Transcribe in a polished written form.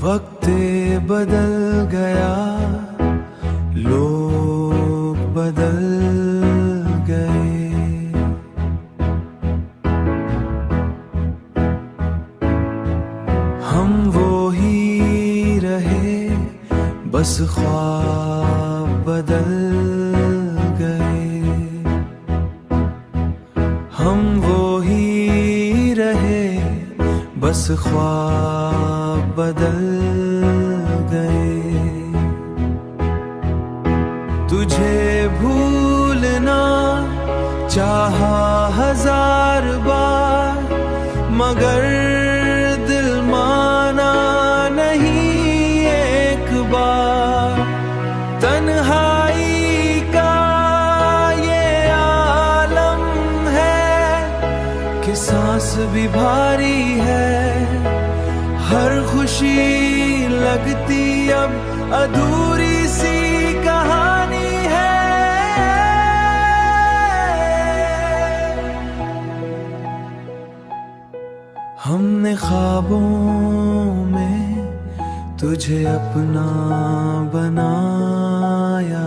वक्त बदल गया, लोग बदल गए। हम वो ही रहे, बस ख्वाब बदल गए। हम वो ही रहे, बस ख्वाब बदल गए। तुझे भूलना चाहा 1000 बार, मगर दिल माना नहीं एक बार। तन्हाई का ये आलम है कि सांस भी भारी है। हर खुशी लगती अब अधूरी सी कहानी है। हमने ख्वाबों में तुझे अपना बनाया